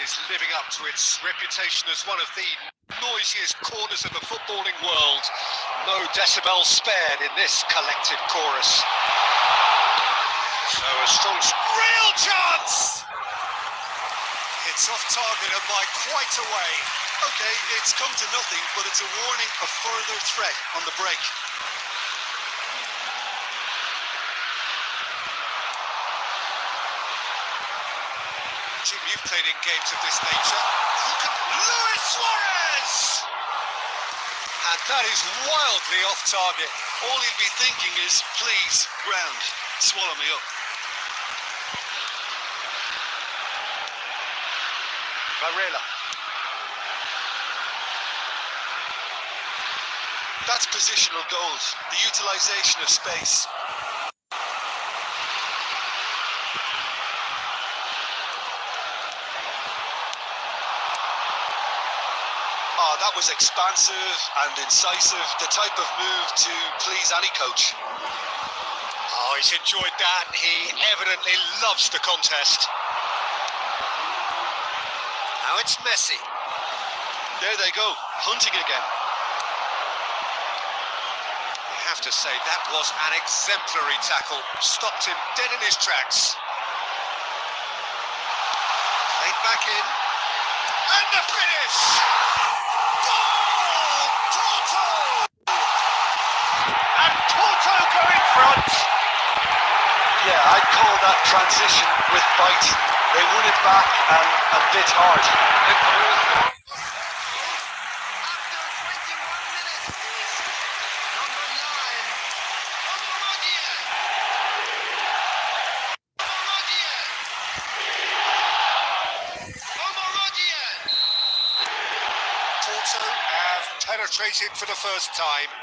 is living up to its reputation as one of the noisiest corners of the footballing world. No decibels spared in this collective chorus. So a strong, real chance! It's off target and by quite a way. Okay, it's come to nothing, but it's a warning of further threat on the break. Jim, you've played in games of this nature. Luis Suarez! And that is wildly off target. All he'll be thinking is, please, ground, swallow me up. Varela. That's positional goals, the utilisation of space. That was expansive and incisive, the type of move to please any coach. Oh, he's enjoyed that. He evidently loves the contest. Now it's Messi. There they go, hunting again. You have to say, that was an exemplary tackle. Stopped him dead in his tracks. Played back in. And the finish! Yeah, I'd call that transition with bite. They won it back and a bit hard. After 21 minutes is number 9, Omorodian. Porto have penetrated for the first time.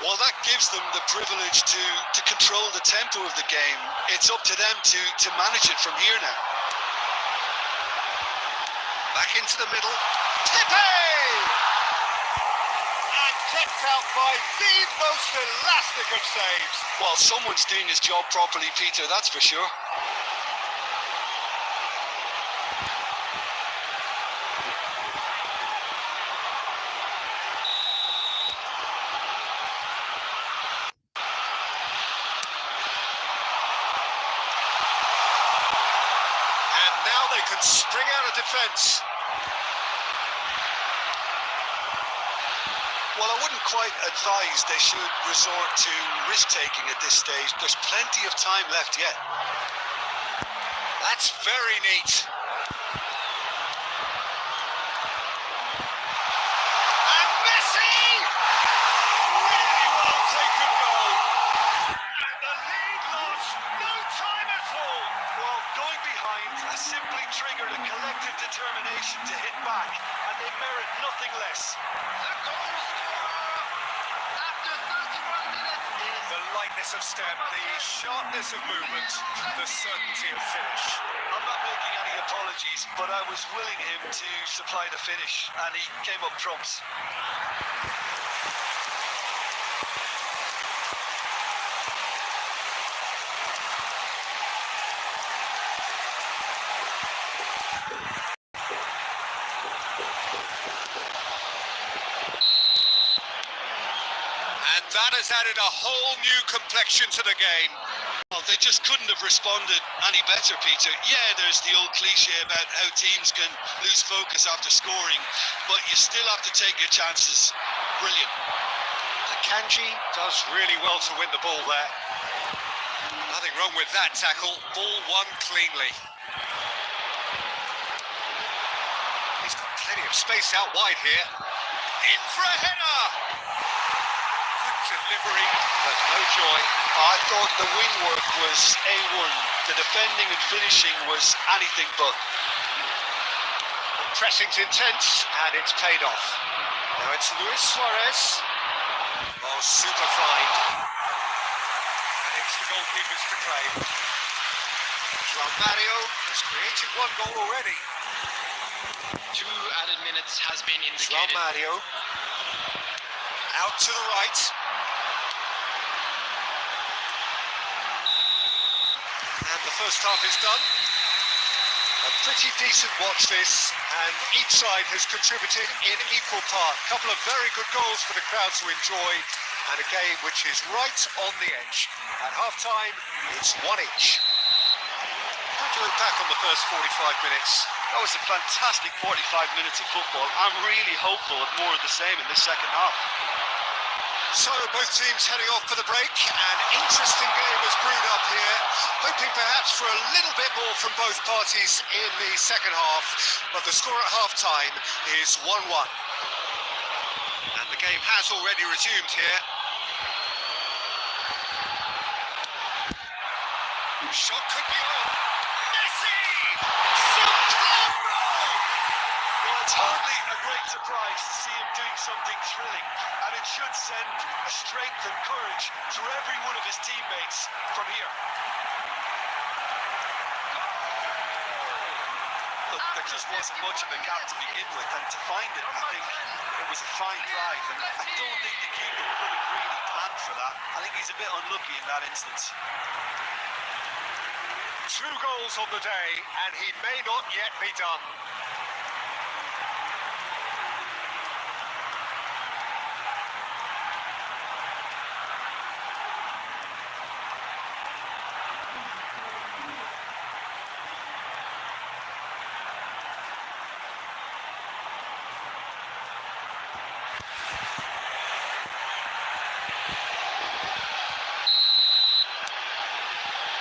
Well, that gives them the privilege to control the tempo of the game. It's up to them to manage it from here now. Back into the middle. Pepe! And kept out by the most elastic of saves. Well, someone's doing his job properly, Peter, that's for sure. Can spring out of defence. Well, I wouldn't quite advise they should resort to risk-taking at this stage. There's plenty of time left yet. That's very neat. And Messi! Really well taken goal. And the lead lost no time at all. Well, going behind has simply triggered a collective determination to hit back, and they merit nothing less. The goal scorer after 31 minutes is The lightness of step, the sharpness of movement, the certainty of finish. I'm not making any apologies, but I was willing him to supply the finish, and he came up trumps. That has added a whole new complexion to the game. Well, they just couldn't have responded any better, Peter. Yeah, there's the old cliche about how teams can lose focus after scoring, but you still have to take your chances. Brilliant. Akanji does really well to win the ball there. Nothing wrong with that tackle. Ball won cleanly. He's got plenty of space out wide here. In for a header! Delivery, but no joy. I thought the wing work was A1. The defending and finishing was anything but. Pressing's intense, and it's paid off. Now it's Luis Suarez. Oh, super find. And it's the goalkeepers to claim. João Mario has created one goal already. 2 added minutes has been indicated. João Mario. Out to the right. And the first half is done. A Pretty decent watch this, and each side has contributed in equal part. A couple of very good goals for the crowd to enjoy, and a game which is right on the edge. At half-time, it's 1 each. How do you look back on the first 45 minutes? That was a fantastic 45 minutes of football. I'm really hopeful of more of the same in this second half. So both teams heading off for the break. An interesting game has brewed up here, hoping perhaps for a little bit more from both parties in the second half, but the score at half-time is 1-1. And the game has already resumed here. Shot could be on. Messi! Superb goal! Well, it's hardly a great surprise to see him doing something thrilling, and it should send a strength and courage through every one of his teammates from here. Look, there just wasn't much of a gap to begin with, and to find it, I think it was a fine drive, and I don't think the keeper could have really planned for that. I think he's a bit unlucky in that instance. 2 goals on the day, and he may not yet be done.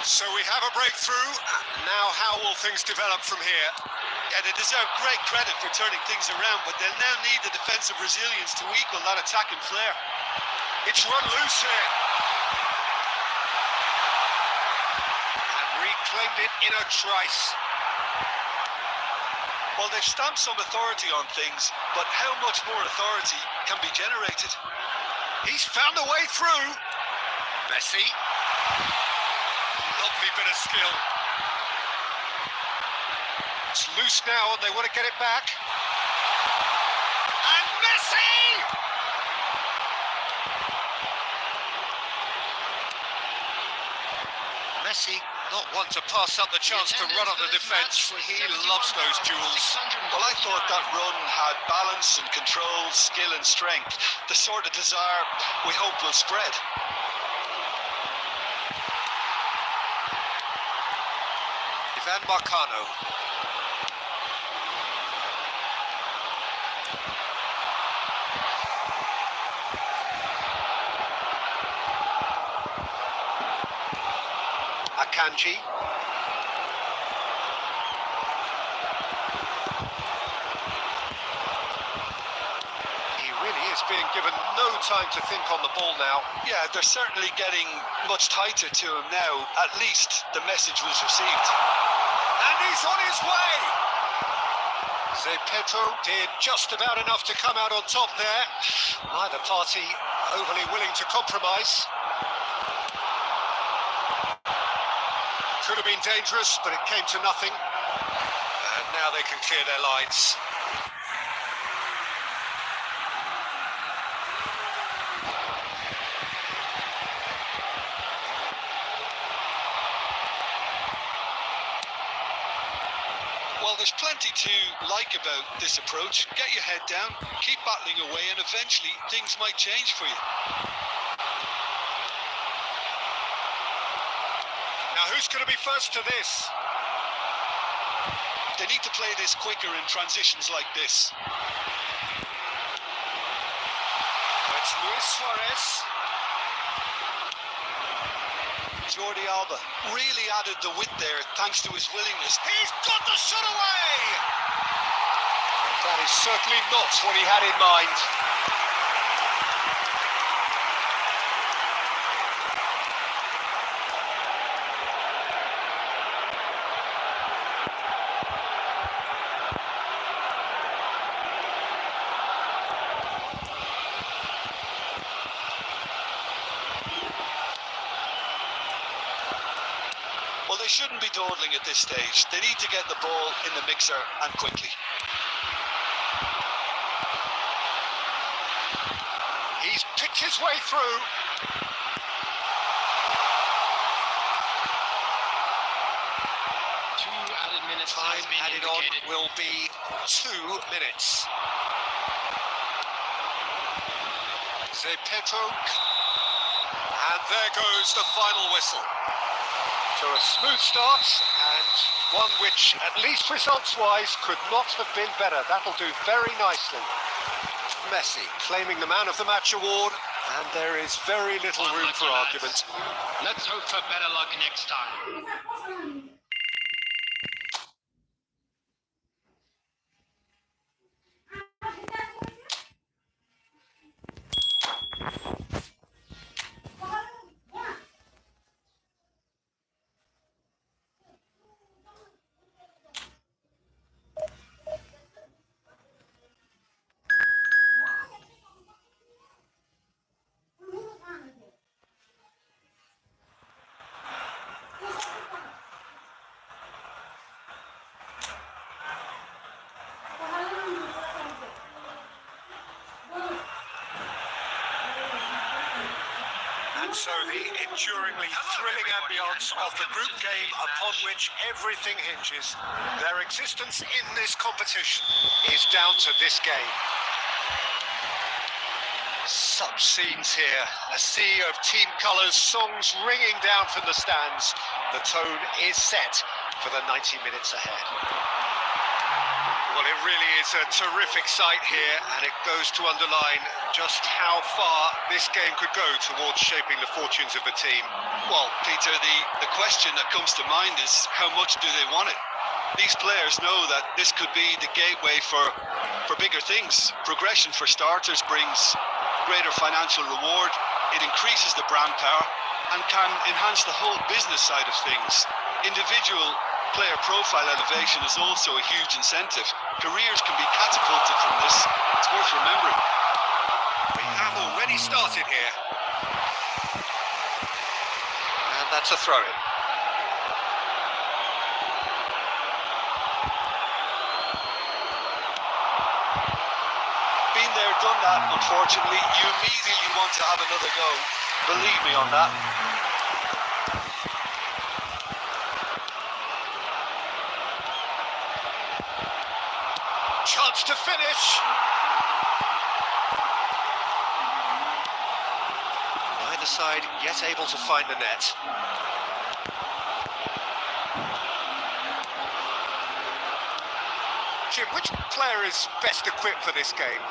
So we have a breakthrough. Now how will things develop from here? Yeah, they deserve great credit for turning things around, but they'll now need the defensive resilience to equal that attacking flair. It's run loose here. And reclaimed it in a trice. Well, they've stamped some authority on things, but how much more authority can be generated? He's found a way through. Messi. Lovely bit of skill. It's loose now and they want to get it back. And Messi! Messi, not one to pass up the chance to run up the defence. He loves those duels. Well, I thought that run had balance and control, skill and strength. The sort of desire we hope will spread. Ivan Marcano. Akanji. He really is being given no time to think on the ball now. Yeah, they're certainly getting much tighter to him now. At least the message was received. And he's on his way! Zé Pedro did just about enough to come out on top there. Neither party overly willing to compromise. Could have been dangerous, but it came to nothing. And now they can clear their lines. Well, there's plenty to like about this approach. Get your head down, keep battling away, and eventually things might change for you. Now, who's going to be first to this? They need to play this quicker in transitions like this. It's Luis Suarez. Jordi Alba really added the width there thanks to his willingness. He's got the shot away! And that is certainly not what he had in mind. Well, they shouldn't be dawdling at this stage. They need to get the ball in the mixer and quickly. He's picked his way through. Two added minutes has been added on indicated. will be 2 minutes. Zé Pedro, and there goes the final whistle. So a smooth start, and one which, at least results-wise, could not have been better. That'll do very nicely. Messi claiming the Man of the Match award, and there is very little room for argument. Let's hope for better luck next time. And so the enduringly thrilling ambience of the group game upon which everything hinges. Their existence in this competition is down to this game. Such scenes here, a sea of team colours, songs ringing down from the stands. The tone is set for the 90 minutes ahead. Well, it really is a terrific sight here, and it goes to underline just how far this game could go towards shaping the fortunes of the team. Well, Peter, the question that comes to mind is how much do they want it? These players know that this could be the gateway for bigger things. Progression for starters brings greater financial reward, it increases the brand power and can enhance the whole business side of things. Individual player profile elevation is also a huge incentive. Careers can be catapulted from this. It's worth remembering. We have already started here. And that's a throw-in. Been there, done that, unfortunately. You immediately want to have another go. Believe me on that. Chance to finish. Neither side yet able to find the net. Jim, which player is best equipped for this game?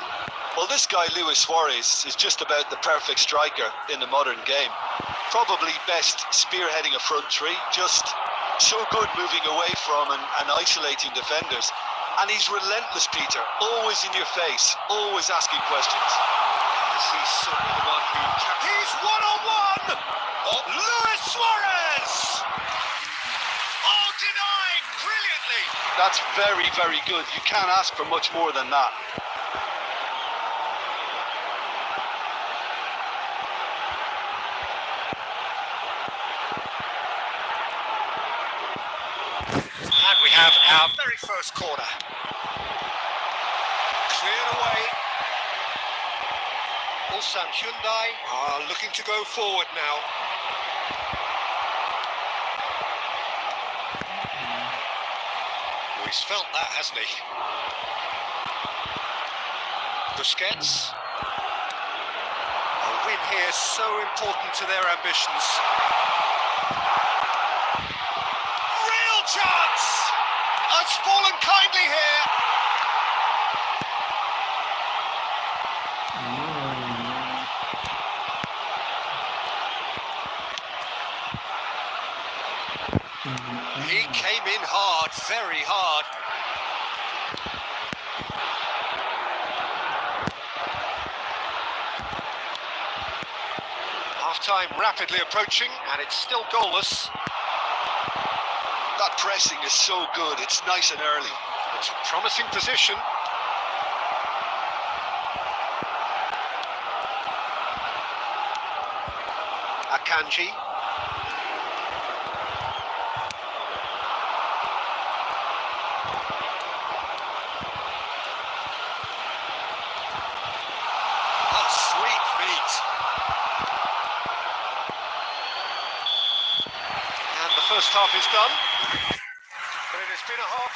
Well, this guy, Luis Suarez, is just about the perfect striker in the modern game. Probably best spearheading a front three, just so good moving away from and isolating defenders. And he's relentless, Peter, always in your face, always asking questions. He's certainly the one who can... He's one-on-one! Oh, Luis Suarez! Oh, denied brilliantly! That's very, very good. You can't ask for much more than that. And we have our very first corner. Cleared away. Ulsan Hyundai are looking to go forward now. Oh, he's felt that, hasn't he? Busquets. A win here so important to their ambitions. Real chance! It's fallen kindly here. He came in hard, very hard. Half-time rapidly approaching, and it's still goalless. That pressing is so good, it's nice and early. It's a promising position. Akanji. Oh, sweet feet. And the first half is done. But it has been a half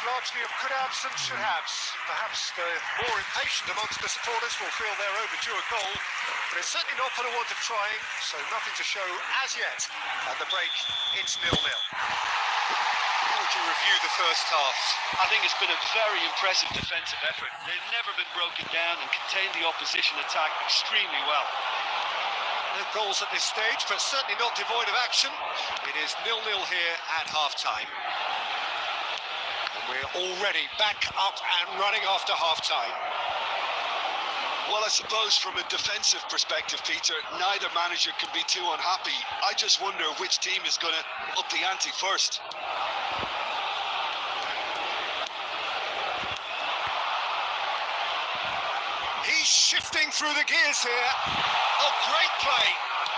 could-haves and should-haves. Perhaps the more impatient amongst the supporters will feel they're overdue a goal, but it's certainly not for the want of trying, so nothing to show as yet. At the break, it's 0-0. How would you review the first half? I think it's been a very impressive defensive effort. They've never been broken down and contained the opposition attack extremely well. No goals at this stage, but certainly not devoid of action. It is 0-0 here at half-time. And we're already back up and running after half-time. Well, I suppose from a defensive perspective, Peter, neither manager can be too unhappy. I just wonder which team is going to up the ante first. He's shifting through the gears here. Oh, great play.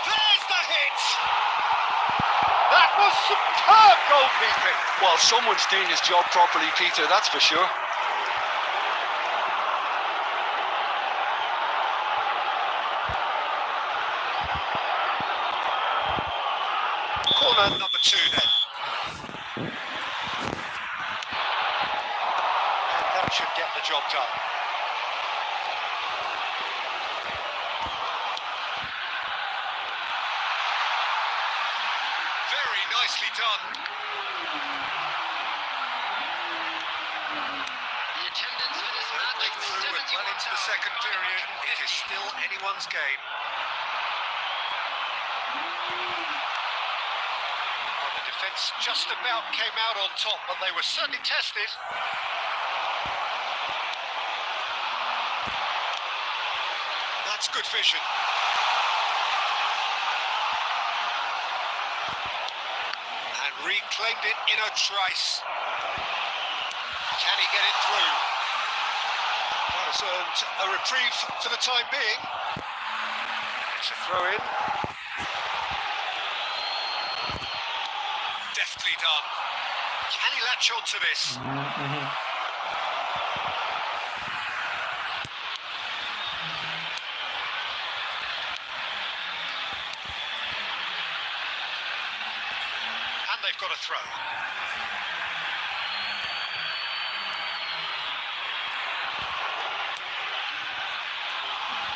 There's the hit. That was superb goalkeeping. Well, someone's doing his job properly, Peter, that's for sure. Corner number 2 then. And that should get the job done. Very nicely done. The attendance for this match Moving was through and well into the second period. It is still anyone's game. Well, the defence just about came out on top, but they were certainly tested. That's good vision. And reclaimed it in a trice. Can he get it through? Well, it's earned a reprieve for the time being. It's a throw in. Deftly done. Can he latch on to this? And they've got a throw.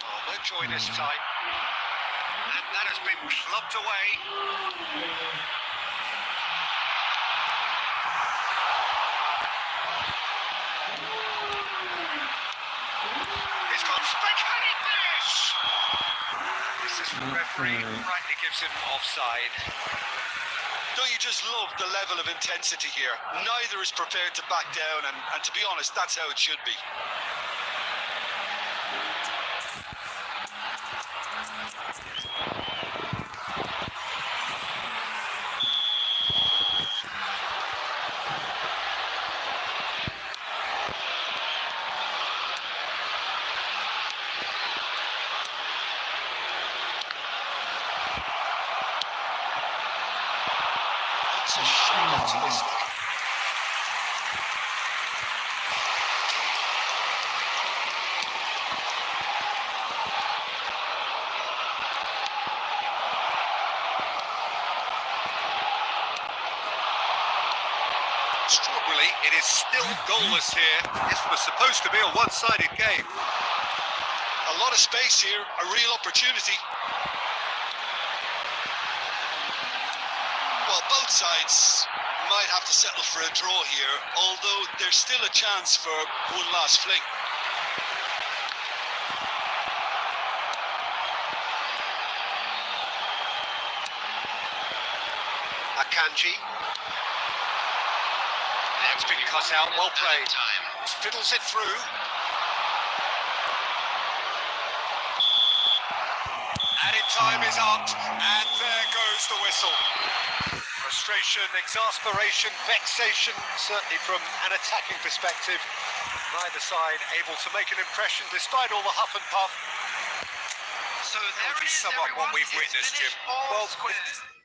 Oh, no joy this time. And that has been clubbed away. He's got spectacular finish! This is the referee who rightly gives him offside. Don't you just love the level of intensity here? Neither is prepared to back down, and to be honest, that's how it should be. It's a shame to this. Extraordinarily, it is still goalless here. This was supposed to be a one-sided game. A lot of space here, a real opportunity. Well, both sides might have to settle for a draw here, although there's still a chance for one last fling. Akanji. That's been cut out, well played. Fiddles it through. Added time is up, and there goes the whistle. Frustration, exasperation, vexation, certainly from an attacking perspective. Neither side able to make an impression despite all the huff and puff. So That there would be it is, somewhat what everyone. we've It's witnessed, Jim. finished, all Well, squares.